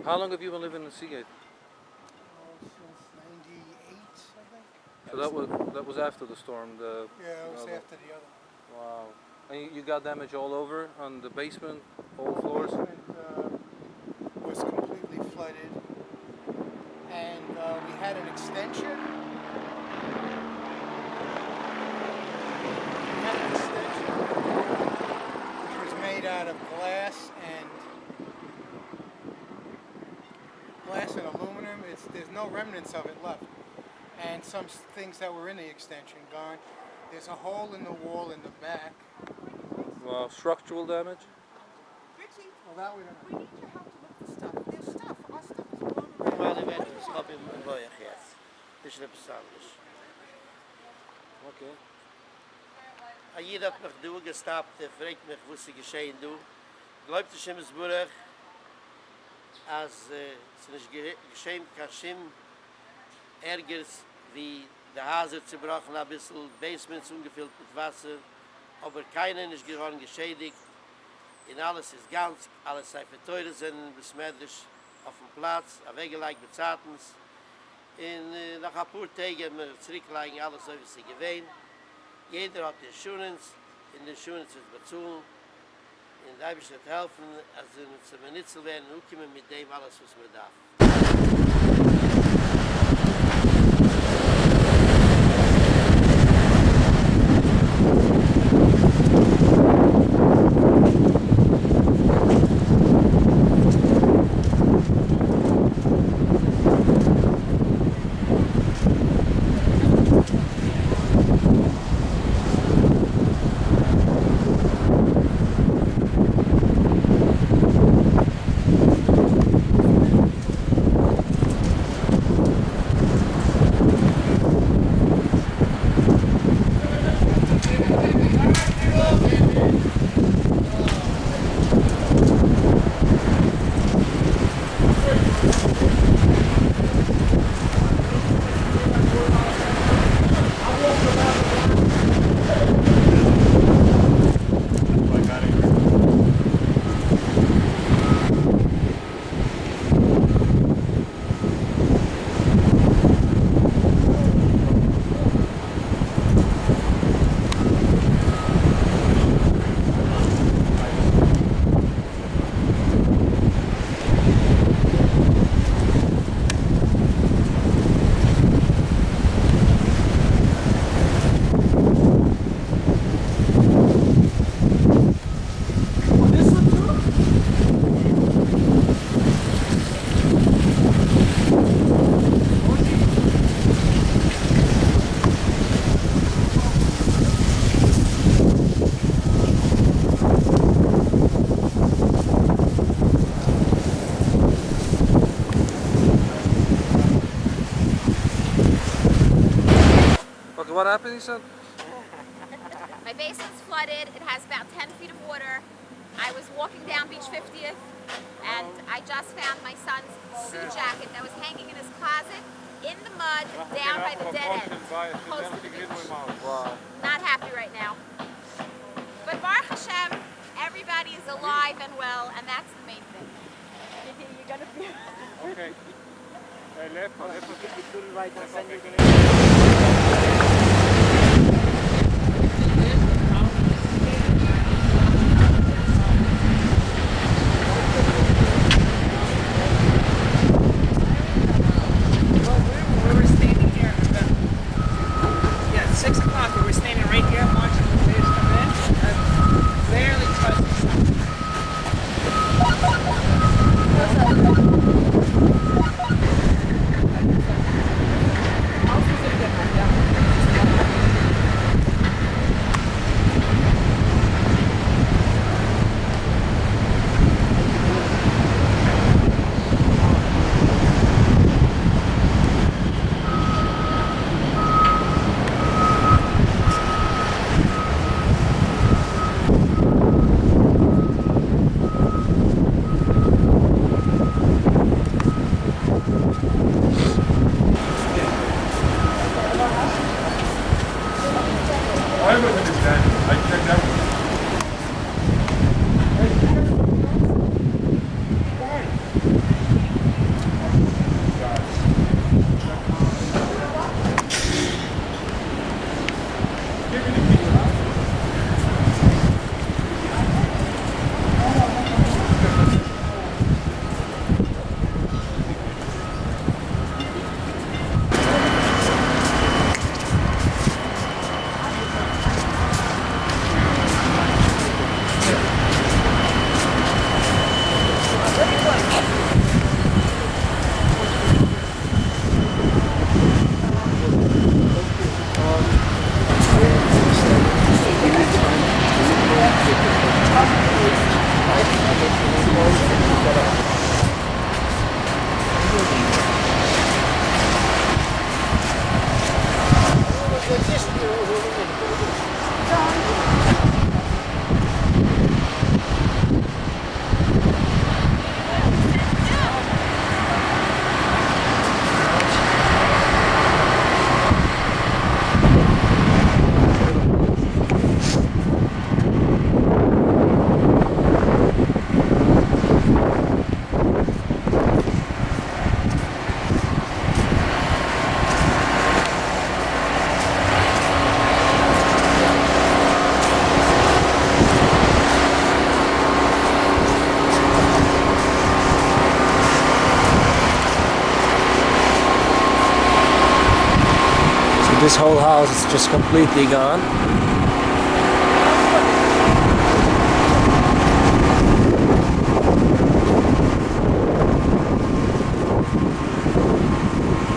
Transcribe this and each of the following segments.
How long have you been living in Seagate? Since '98, I think. So that was after the storm. Yeah, it was after the other one. Wow. And you got damage all over on the basement, all The floors. basement was completely flooded, and we had an extension. We had an extension which was made out of glass and aluminum. There's no remnants of it left, and some things that were in the extension gone. There's a hole in the wall in the back. Wow, structural damage. Richie, Well, that we don't know. we need your help to look for stuff. There's stuff. Our stuff is blown around. Well, eventually, it's not in Boyach yet. This is besonders. Okay. Jeder hat mich durchgestappt, fragt mich, was ist geschehen, du. Glaubt es in Burg, als es nicht geschehen kann, ärgers wie der Hase zerbrochen, ein bisschen Basements ungefüllt mit Wasser, aber keiner ist geworden geschädigt. In alles ist ganz, alles sei verteuert sind, besmetterisch auf dem Platz, weggelegt mit Zatens. Nach ein paar Tagen wir zurücklegen, alles so wie sie gewähnt. Jeder hat Insurance, in der Insurance ist bezahlen. Und da wird helfen, als wir uns nicht zu werden, und kommen mit dem alles, was wir darf. What happened, he said? My basement's flooded. It has about 10 feet of water. I was walking down Beach 50th, and I just found my son's suit jacket that was hanging in his closet in the mud down by the dead end, close to the beach. Wow. Not happy right now. But Baruch Hashem, everybody is alive and well, and that's the main thing. You're gonna feel. Okay. Left. This whole house is just completely gone.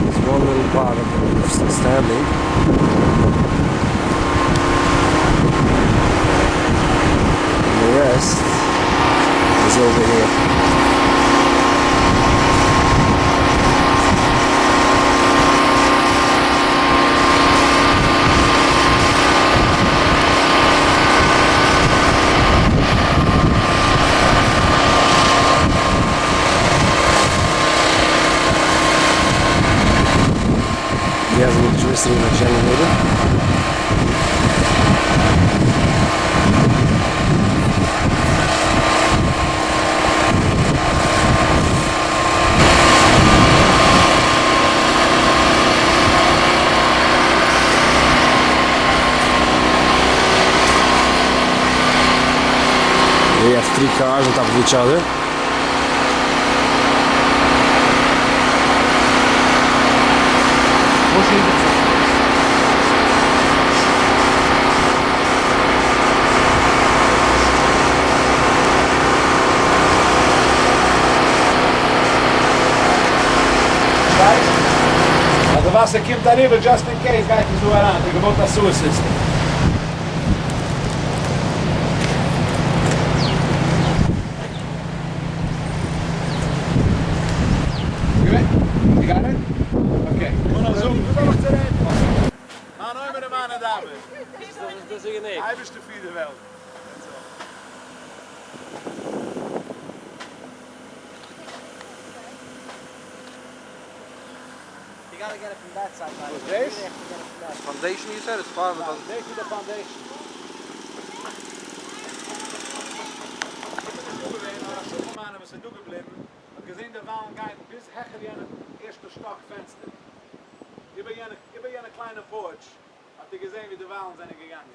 There's one little part of the roof still standing. And the rest is over here. He has electricity in the generator. We have 3 cars on top of each other. The Wasser kommt da rüber, just in case, geht es so heran, der gebot das Sewer System. You got it? Okay. Man, hoi meine Mann, Dame. Dat is uniek. Hij is de vierde wel. You gotta get it from that side, buddy. What's this? You have to get it from that side. Foundation, you said? It's part of it. Take you the foundation. Mannen was er toegebleven. Ik heb gezien de walen gaan bis hecher die aan het eerste stok venster. Ik ben een kleine porch. Had ik gezien wie de walen zijn gegaan.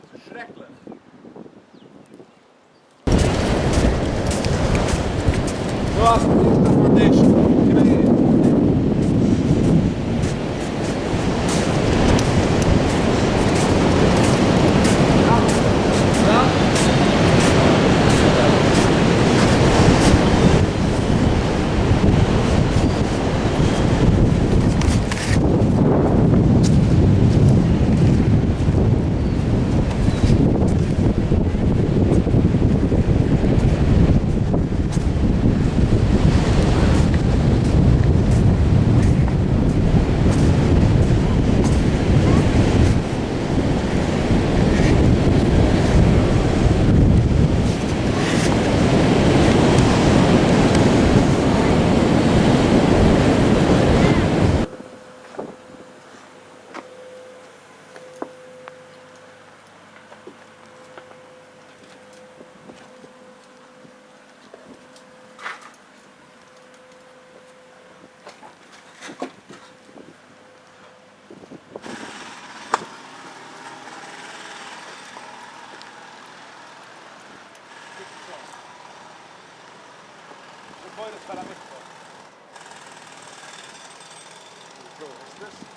Het is schrikkelijk. Zoals de foundation. Ik ben hier.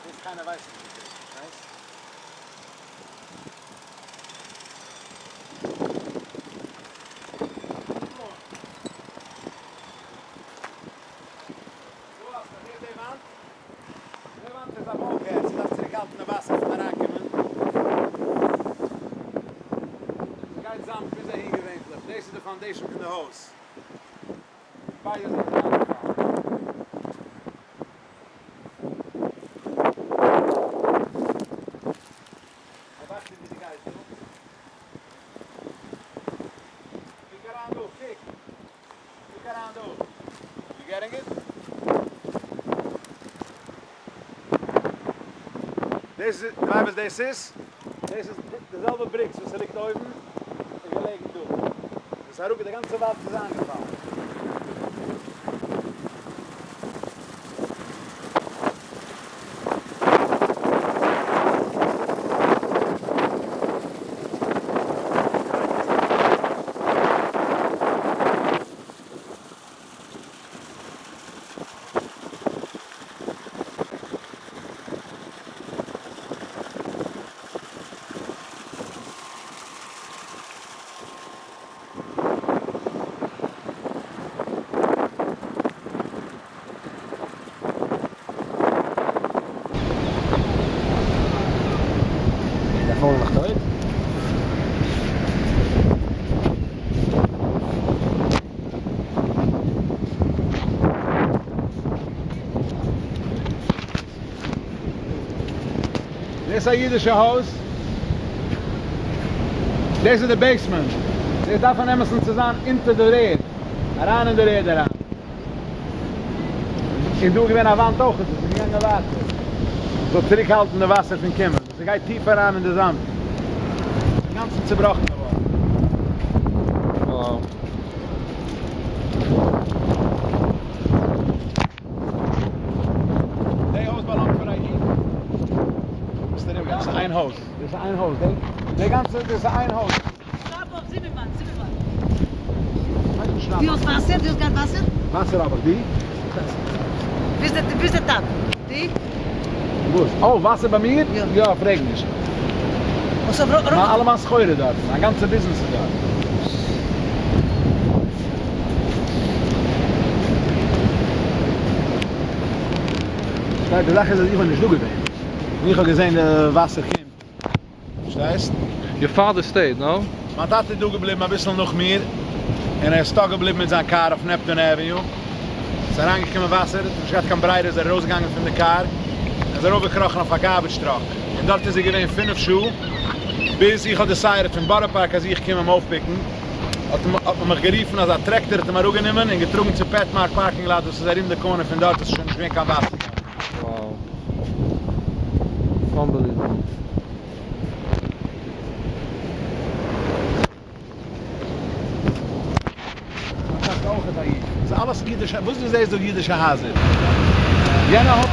This kind of ice. Nice. Levant is a bulkhead, so that's the out in the Wasser von der Ackermann. The guy zusammen bis er hingewinkelt. This is the foundation from the hose. Beide sind angefangen. You getting it? Deze, this is dezelfde brick, zoals er ligt oven en gelegen toe. Dus daar ook de ganze water is aangevallen. volgende tijd. Dit is een jiddische huis. Deze is de basement. Dit daarvan nemen ze zusammen into de reed. Eraan in de reed eraan. Ik doe gewoon een wand ook, dus ik ga naar water. Zo terughaltende Wasser von Kimmer. Dus ik ga tiefer aan in de zand. De ganze zerbrochen geworden. Wow. Die Haus belangt für ein Jid. Das ist ein Haus. Das ist ein Haus. Der ganze, das ist ein Haus. Zimmermann. Schnapp. Die aus Wasser, die aus gar Wasser? Wasser aber, die? Wie ist der Tab? Die? Wo ist? Oh, Wasser bei mir? Ja. Ja, frag nicht. Und so Maar allemaal scheuren dort. Ein ganzer Business dort. Kijk, de Sache ist, dass ich nicht du gewesen. Ich habe gesehen, der Wasser kommt. Verstehst? Your father stayed, no? Man hat du geblieben, ein bisschen noch mehr. Und ist da geblieben mit seiner Car auf Neptune Avenue. Es ist reingekommen Wasser, es hat kein Breiter, es ist rausgegangen von der Car. Es ist rübergekrochen auf der Gabelstrack. Und dort ist gewesen 5 Schuhe. Bis ich hatte Seiret von Barrepark, als ich kam aufpicken. Hat man mich geriefen, als Traktor hat man auch genommen und getrunken zu Petmark Parking Lot, dus er in der Korn von dort ist schon nicht mehr kein Wasser. Wow. Unbelievable. Das ist alles jüdische, wusstest du, das ist doch jüdische Hase. Jena hat